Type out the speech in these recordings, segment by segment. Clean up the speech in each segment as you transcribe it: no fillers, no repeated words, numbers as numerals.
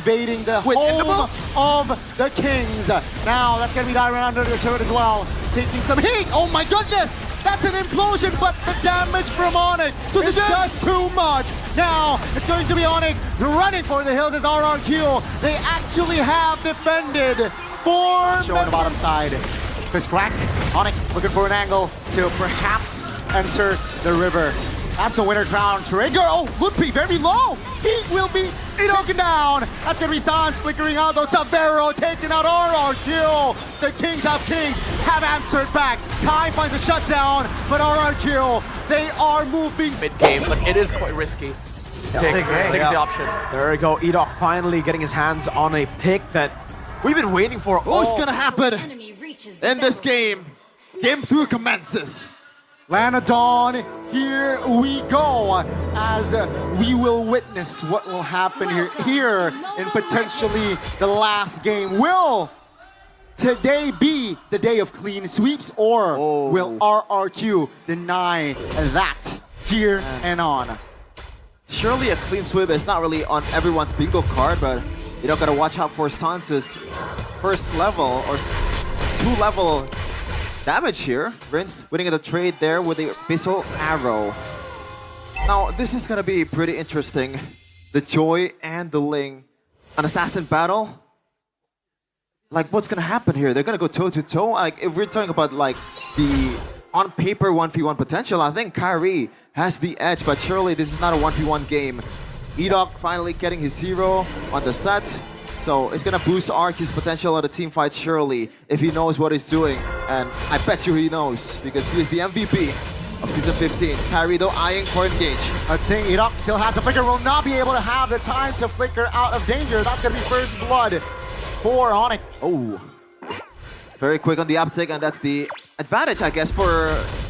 invading the home of the Kings. Now that's gonna be Dyron under the turret as well, taking some heat. Oh my goodness! That's an implosion, but the damage from ONIC is just too much. Now, it's going to be ONIC running for the hills as RRQ. They actually have defended 4 Show on the bottom side. Fist crack. ONIC looking for an angle to perhaps enter the river. That's the winner crown trigger. Oh, Ludpi very low. He will be broken down. That's going to be Sans flickering out, though Savero taking out RRQ. The Kings have answered back. Kai finds a shutdown, but RRQ, they are moving. Mid-game, but it is quite risky. Takes the option. There we go, Edok finally getting his hands on a pick that we've been waiting for. What's gonna happen in this game? Game 2 commences. Lanadon, here we go, as we will witness what will happen here in potentially the last game. Will today be the day of clean sweeps, or will RRQ deny that here and on? Surely a clean sweep is not really on everyone's bingo card, but you don't gotta watch out for Sans's first level or 2-level damage here. Rince winning the trade there with the Abyssal Arrow. Now, this is gonna be pretty interesting. The Joy and the Ling, an assassin battle. Like, what's gonna happen here? They're gonna go toe-to-toe? Like, if we're talking about like the on-paper 1v1 potential, I think Kyrie has the edge, but surely this is not a 1v1 game. Edok finally getting his hero on the set. So it's gonna boost RRQ's potential on the team fight, surely, if he knows what he's doing. And I bet you he knows, because he is the MVP of Season 15. Kyrie, though, eyeing for engage. Let's say Edok still has the flicker, will not be able to have the time to flicker out of danger. That's gonna be first blood for ONIC. Oh, very quick on the uptick, and that's the advantage, I guess, for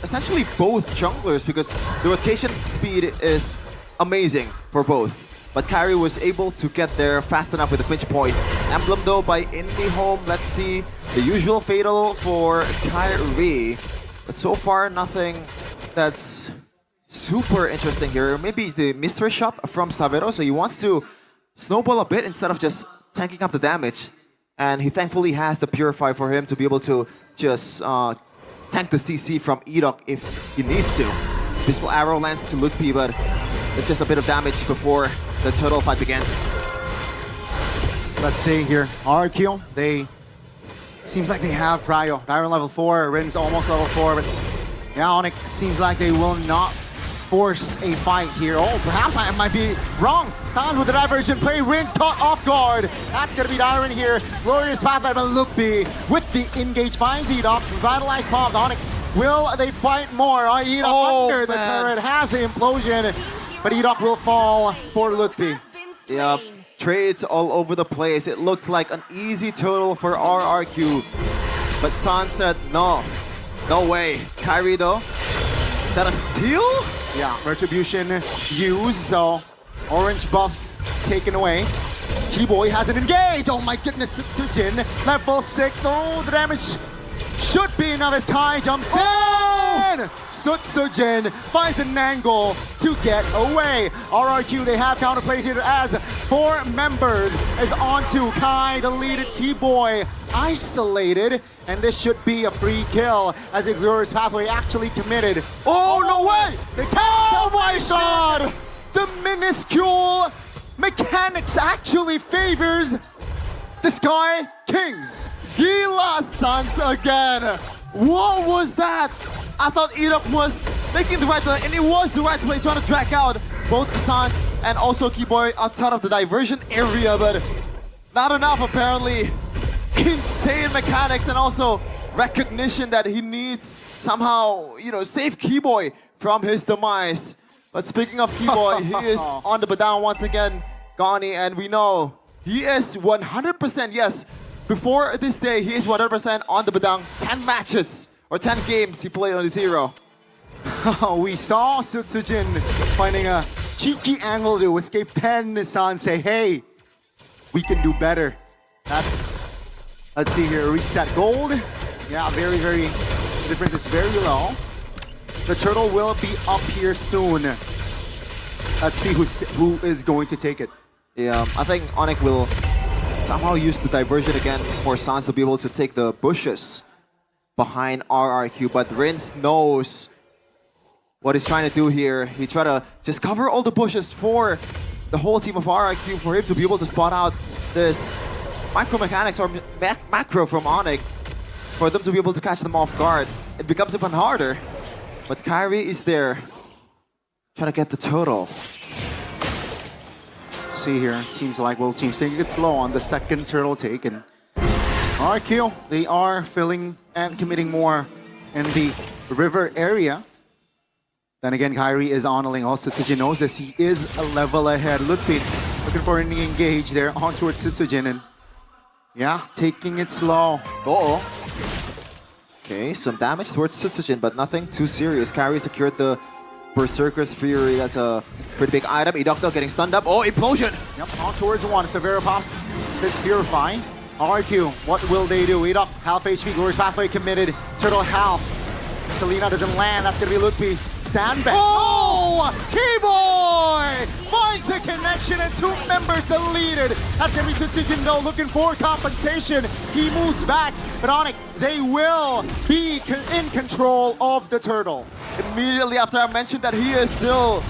essentially both junglers, because the rotation speed is amazing for both. But Kyrie was able to get there fast enough with the flinch poise. Emblem, though, by Indie Home. Let's see the usual fatal for Kyrie. But so far, nothing that's super interesting here. Maybe the mystery shop from Savero, so he wants to snowball a bit instead of just tanking up the damage. And he thankfully has the Purify for him to be able to just tank the CC from Edok if he needs to. Pistol Arrow lands to Ludpi, but it's just a bit of damage before the total fight begins. Let's see here, RRQ, seems like they have Ryo. Dyron level 4, Rin's almost level 4, but yeah, ONIC seems like they will not force a fight here. Oh, perhaps I might be wrong. Sans with the diversion play, Rin's caught off guard. That's gonna be Dyron here. Glorious path by Ludpi with the engage finds Edok. Revitalized popped. ONIC, will they fight more? Edok under the turret has the implosion, but Edok will fall for Ludpi. Yep, trades all over the place. It looked like an easy total for RRQ, but Sans said no, no way. Kyrie, though, is that a steal? Yeah, Retribution used, so orange buff taken away. Keyboy has an engage. Oh my goodness, Sujin, level 6. Oh, the damage should be enough as Kai jumps in. Sujin finds an angle to get away. RRQ, they have counterplays here as 4 members is onto Kai, deleted Keyboy, isolated, and this should be a free kill as a glorious pathway actually committed. Oh, no way! Oh my god! The minuscule mechanics actually favors the Sky Kings. Gila Sans again. What was that? I thought Edok was making the right play, and it was the right play, trying to drag out both Sans and also Keyboy outside of the diversion area, but not enough apparently. Insane mechanics and also recognition that he needs somehow, you know, save Keyboy from his demise. But speaking of Keyboy, he is on the down once again, Gani, and we know he is 100%, yes, before this day, he is 100% on the Badang. 10 matches or 10 games he played on his hero. We saw Sujin finding a cheeky angle to escape Pen. San say, hey, we can do better. Let's see here, reset gold. Yeah, very, the difference is very low. The turtle will be up here soon. Let's see who is going to take it. Yeah, I think ONIC will somehow use the diversion again for Sans to be able to take the bushes behind RRQ, but Rince knows what he's trying to do here. He tried to just cover all the bushes for the whole team of RRQ for him to be able to spot out this micro mechanics or macro from ONIC for them to be able to catch them off guard. It becomes even harder, but Kyrie is there trying to get the total. See here, it seems like both teams taking it slow on the second turtle take, and RQ, they are filling and committing more in the river area. Then again, Kyrie is on a lane. Also, Sitsujin knows this. He is a level ahead. Lutfi looking for an engage there on towards Sitsujin, and yeah, taking it slow. Uh-oh. Okay, some damage towards Sitsujin, but nothing too serious. Kyrie secured the Berserker's Fury. That's a pretty big item. Edocto getting stunned up. Oh, implosion! Yep, on towards one. Severa pops this Purify. RQ, what will they do? Edoc, half HP, Glorious Pathway committed. Turtle half. Selena doesn't land. That's gonna be Lutfi. Sandbag. Oh! Keyboy finds the connection and two members deleted. That's gonna be Sitsujin though, looking for compensation. He moves back, but ONIC, they will be in control of the turtle. Immediately after I mentioned that he is still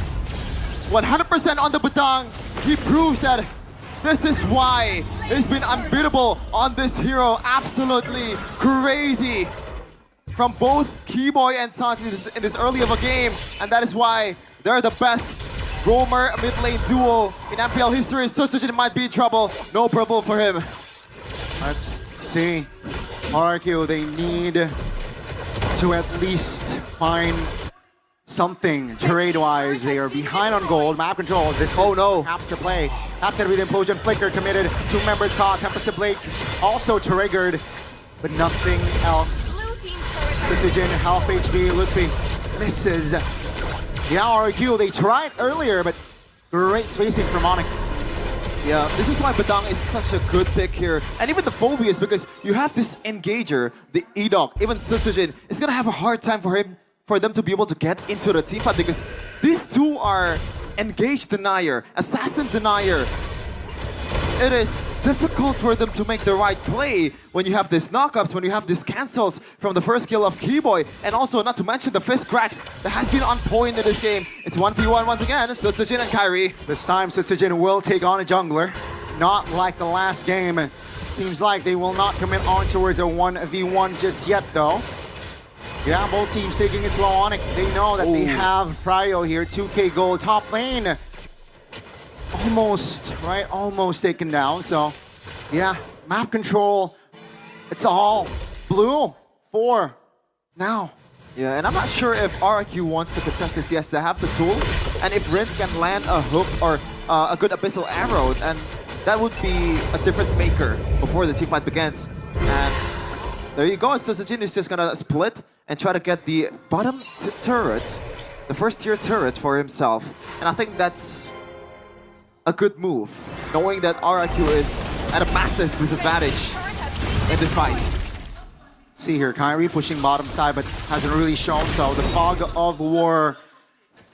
100% on the Batang, he proves that this is why he's been unbeatable on this hero. Absolutely crazy from both Keyboy and Sans in this early of a game, and that is why they're the best roamer mid lane duo in MPL history. Sitsujin might be in trouble. No problem for him. Let's see. RQ, they need to at least find something trade-wise. They are behind on gold. Map control. This has to play. That's going to be the implosion. Flicker committed. Two members caught. Tempest Blake also triggered, but nothing else. Sitsujin, half HP. Lutfi misses. Yeah, RQ, they tried earlier, but great spacing from ONIC. Yeah, this is why Batang is such a good pick here. And even the Phobias, because you have this engager, the Edoc, even Sitsujin, is gonna have a hard time for them to be able to get into the team fight, because these two are engage denier, assassin denier. It is difficult for them to make the right play when you have these knockups, when you have these cancels from the first kill of Keyboy, and also not to mention the fist cracks that has been on point in this game. It's 1v1 once again, Sitsujin and Kyrie. This time Sitsujin will take on a jungler, not like the last game. Seems like they will not commit on towards a 1v1 just yet though. Yeah, both teams taking it slow on it. They know that they have Prio here, 2k gold, top lane. Almost taken down. So, yeah, map control, it's all blue for now. Yeah, and I'm not sure if RRQ wants to contest this. Yes, they have the tools, and if Rince can land a hook or a good abyssal arrow, and that would be a difference maker before the team fight begins. And there you go. Sitsujin is just gonna split and try to get the bottom turrets, the first tier turret for himself. And I think that's a good move, knowing that RRQ is at a massive disadvantage in this fight. See here, Kyrie pushing bottom side, but hasn't really shown. So the fog of war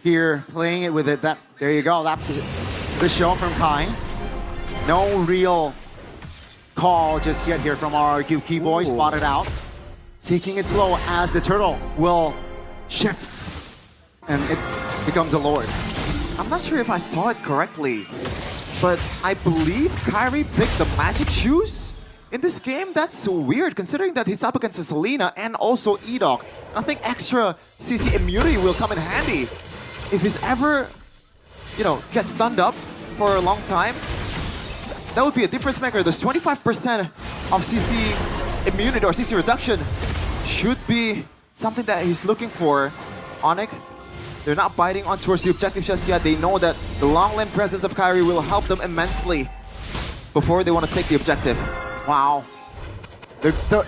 here, playing it with it. There you go. That's the show from Kai. No real call just yet here from RRQ. Keyboy spotted out, taking it slow as the turtle will shift, and it becomes a lord. I'm not sure if I saw it correctly, but I believe Kyrie picked the magic shoes in this game. That's so weird, considering that he's up against a Selena and also Edoc. I think extra CC immunity will come in handy if he's ever, get stunned up for a long time. That would be a difference maker. There's 25% of CC immunity or CC reduction should be something that he's looking for. ONIC, they're not biting on towards the objective just yet. They know that the long lane presence of Kyrie will help them immensely before they want to take the objective. Wow.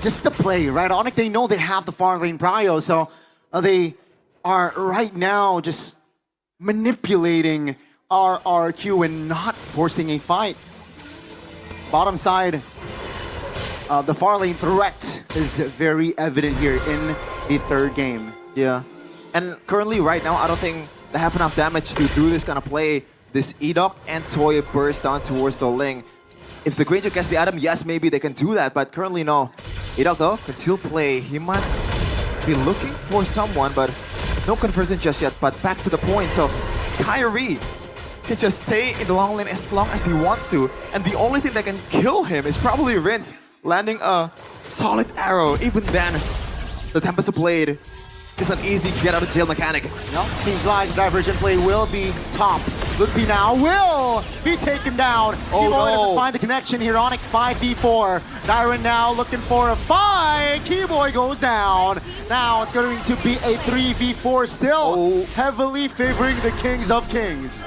Just the play, right? ONIC, they know they have the far lane prio, so they are right now just manipulating RRQ and not forcing a fight. Bottom side, the far lane threat is very evident here in the third game. Yeah. And currently, right now, I don't think they have enough damage to do this kind of play this Edok and Toy burst down towards the Ling. If the Granger gets the item, yes, maybe they can do that, but currently no. Edok though can still play. He might be looking for someone, but no conversion just yet. But back to the point, so Kyrie can just stay in the long lane as long as he wants to, and the only thing that can kill him is probably Rinse landing a solid arrow. Even then, the Tempest Blade is an easy get out of jail mechanic. Yep. Seems like diversion play will be topped. Loopy now will be taken down. Oh, Keyboy no. doesn't find the connection here. ONIC 5v4. Dyron now looking for a fight. Keyboy goes down. Now it's going to be a 3v4 still. Heavily favoring the Kings of Kings.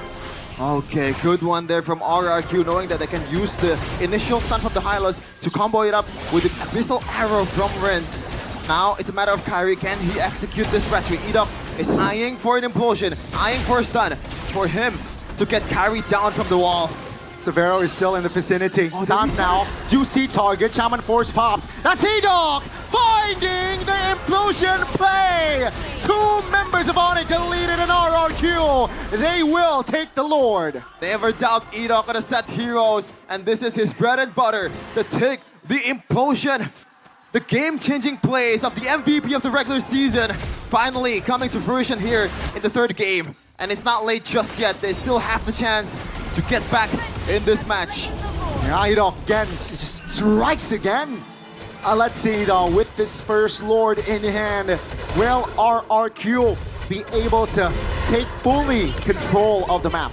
Okay, good one there from RRQ, knowing that they can use the initial stun from the Hylos to combo it up with the Abyssal Arrow from Rinse. Now it's a matter of Kyrie, can he execute this retreat? Edok is eyeing for an implosion, eyeing for a stun, for him to get Kyrie down from the wall. Severo is still in the vicinity. Oh, Sans now, juicy target, Shaman Force popped. That's Edok finding the implosion play. 2 members of ONIC deleted an RRQ. They will take the Lord. Never doubt Edok gonna set heroes, and this is his bread and butter. The tick, the implosion, the game-changing plays of the MVP of the regular season finally coming to fruition here in the 3rd game. And it's not late just yet. They still have the chance to get back in this match. Yeah, Edok again just strikes again. Let's see though, with this first Lord in hand, will RRQ be able to take fully control of the map?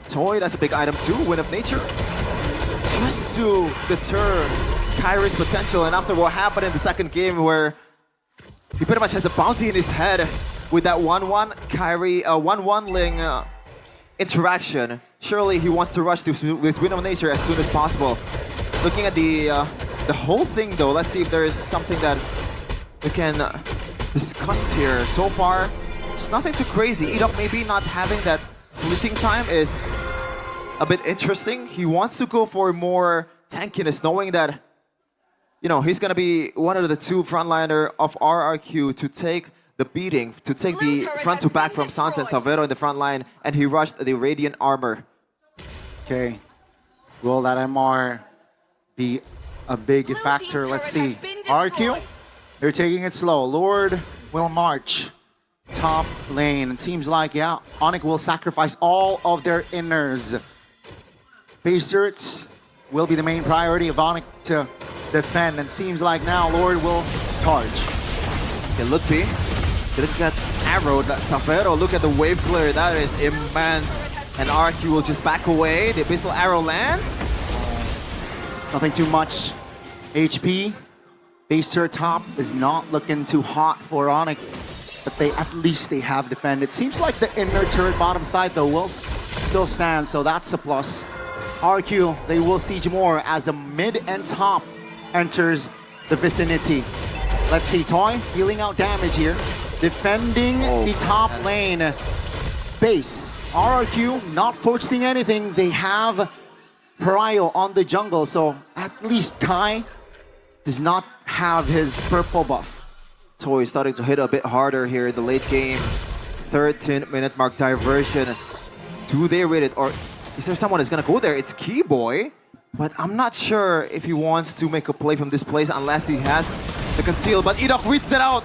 Toy, that's a big item too, Wind of Nature. Just to deter Kyrie's potential, and after what happened in the 2nd game where he pretty much has a bounty in his head with that 1-1 Kyrie, 1-1 Ling interaction, surely he wants to rush this Wind of Nature as soon as possible. Looking at the whole thing though, let's see if there is something that we can discuss here. So far, it's nothing too crazy. Edok maybe not having that fleeting time is a bit interesting. He wants to go for more tankiness, knowing that, you know, he's gonna be one of the 2 frontliner of RRQ to take the beating, to take the front to back from Sans and Savero in the front line, and he rushed the Radiant Armor. Okay, will that MR be a big factor? Let's see. RRQ, they're taking it slow. Lord will march top lane. It seems like, yeah, ONIC will sacrifice all of their inners. Base turrets will be the main priority of ONIC to defend, and seems like now Lord will charge. Okay, Lutfi didn't get arrowed. Savero, look at the wave clear, that is immense. And RRQ will just back away. The Abyssal Arrow lands. Nothing too much HP. Base turret top is not looking too hot for ONIC, but at least they have defended. Seems like the inner turret bottom side though will still stand, so that's a plus. RQ, they will siege more as a mid and top enters the vicinity. Let's see, Toy healing out damage here, defending the top lane base. RRQ not forcing anything. They have Pariah on the jungle, so at least Kai does not have his purple buff. Toy starting to hit a bit harder here in the late game. 13-minute mark diversion. Do they read it, or is there someone who's gonna go there? It's Keyboy, but I'm not sure if he wants to make a play from this place unless he has the conceal, but Edok reads that out.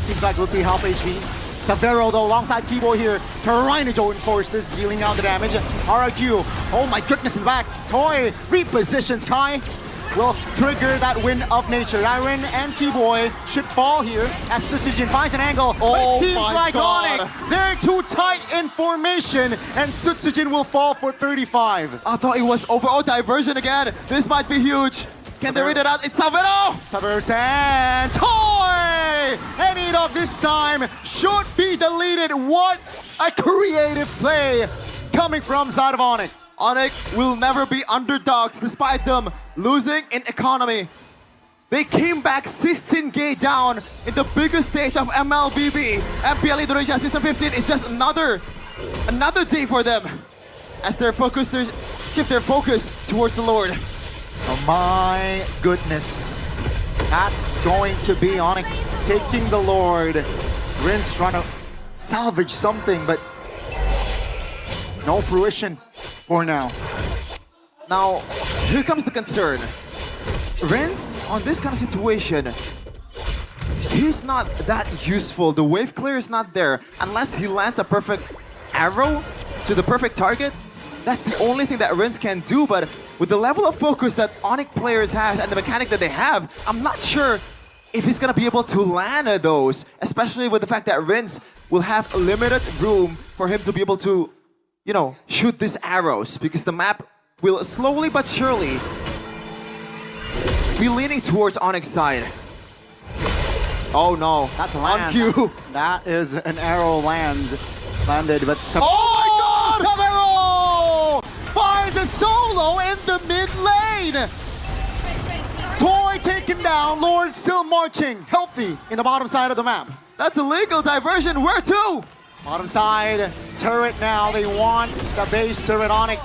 Seems like would be half HP. Savero though alongside Keyboy here. Tyrannosaur forces dealing out the damage. RRQ, oh my goodness, in back. Toy repositions Kai. Will trigger that Wind of Nature. Iron and Keyboy should fall here as Sutsujin finds an angle. Oh, it seems my like God. ONIC, they're too tight in formation, and Sutsujin will fall for 35. I thought it was overall diversion again. This might be huge. Can they read it out? It's Savero! Savero and Toy! And Edok this time should be deleted. What a creative play coming from side of ONIC. ONIC will never be underdogs despite them losing in economy. They came back 16k down in the biggest stage of MLBB. MPL Indonesia Season 15 is just another day for them as they shift their focus towards the Lord. Oh my goodness. That's going to be ONIC taking the Lord. Rinse trying to salvage something, but no fruition for now. Now, here comes the concern. Renz, on this kind of situation, he's not that useful. The wave clear is not there. Unless he lands a perfect arrow to the perfect target, that's the only thing that Renz can do. But with the level of focus that ONIC players has and the mechanic that they have, I'm not sure if he's gonna be able to land those, especially with the fact that Renz will have limited room for him to be able to, you know, shoot these arrows, because the map will slowly but surely be leaning towards ONIC's side. Oh no, That's a on land. cue. That is an arrow landed, but some. Oh my God! Savero finds a solo in the mid lane. Toy taken down. Lord still marching, healthy in the bottom side of the map. That's a legal diversion. Where to? Bottom side turret now. They want the base turret. ONIC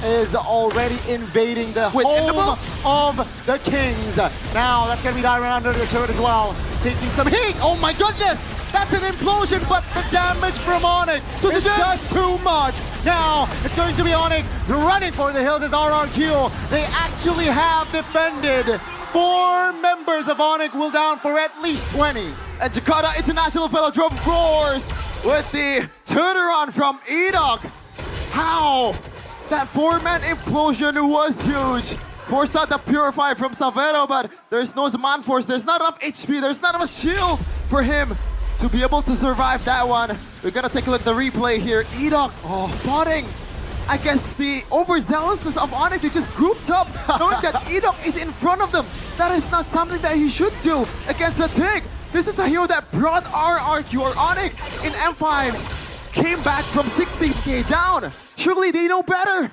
is already invading the Wait, home of the Kings. Now that's gonna be diving under the turret as well. Taking some heat. Oh my goodness! That's an implosion, but the damage from ONIC is just too much. Now it's going to be ONIC running for the hills as RRQ. They actually have defended. 4 members of ONIC will down for at least 20. And Jakarta International Velodrome roars with the turnaround from Edok. How? That 4-man implosion was huge. Forced out the Purify from Savero, but there's no Man Force. There's not enough HP. There's not enough shield for him to be able to survive that one. We're gonna take a look at the replay here. Edok spotting, I guess, the overzealousness of ONIC. They just grouped up, knowing that Edok is in front of them. That is not something that he should do against a Tig. This is a hero that brought RRQ or ONIC in M5, came back from 60k down. Surely they know better.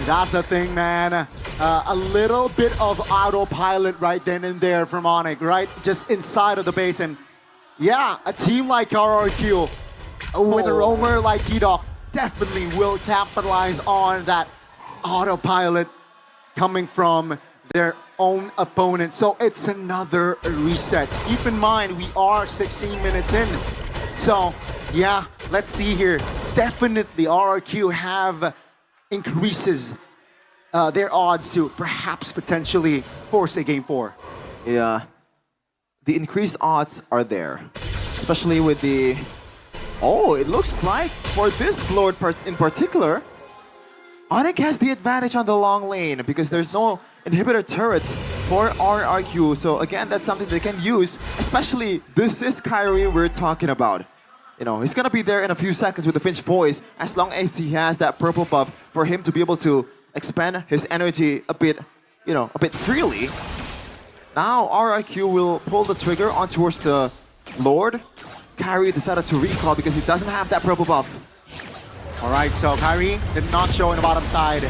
That's the thing, man. A little bit of autopilot right then and there from ONIC, right? Just inside of the base. And yeah, a team like RRQ with a roamer like Edok definitely will capitalize on that autopilot coming from their own opponent. So it's another reset. Keep in mind, we are 16 minutes in. So yeah, let's see here. Definitely RRQ have increases their odds to perhaps potentially force a game 4. Yeah, the increased odds are there, especially with the... Oh, it looks like for this Lord in particular, ONIC has the advantage on the long lane because there's no inhibitor turrets for RRQ. So again, that's something they can use, especially this is Kyrie we're talking about. You know, he's gonna be there in a few seconds with the Finch Boys as long as he has that purple buff for him to be able to expand his energy a bit, you know, a bit freely. Now RRQ will pull the trigger on towards the Lord. Kyrie decided to recall because he doesn't have that purple buff. All right, so Kyrie did not show in the bottom side.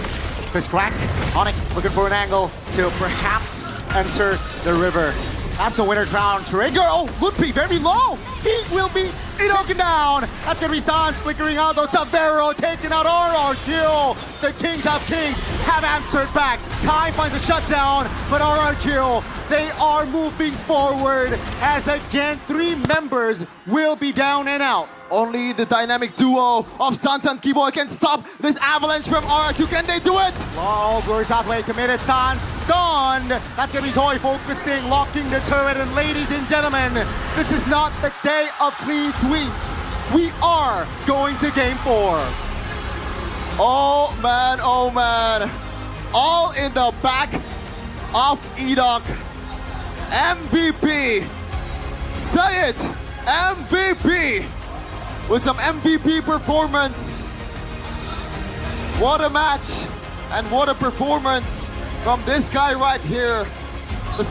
Chris Crack, ONIC looking for an angle to perhaps enter the river. That's the winner crown trigger. Oh, Ludwig very low. He will be taken down. That's gonna be Sans flickering out though. Savero taking out RRQ. The Kings have answered back. Kai finds a shutdown, but RRQ, they are moving forward as again 3 members will be down and out. Only the dynamic duo of Sans and Keyboy can stop this avalanche from RRQ. Can they do it? Oh, Glorious Pathway committed. Sans stunned. That's gonna be Toy focusing, locking the turret. And ladies and gentlemen, this is not the day of clean sweeps. We are going to game 4. Oh man, oh man. All in the back of Edok. MVP. Say it, MVP. With some MVP performance. What a match and what a performance from this guy right here.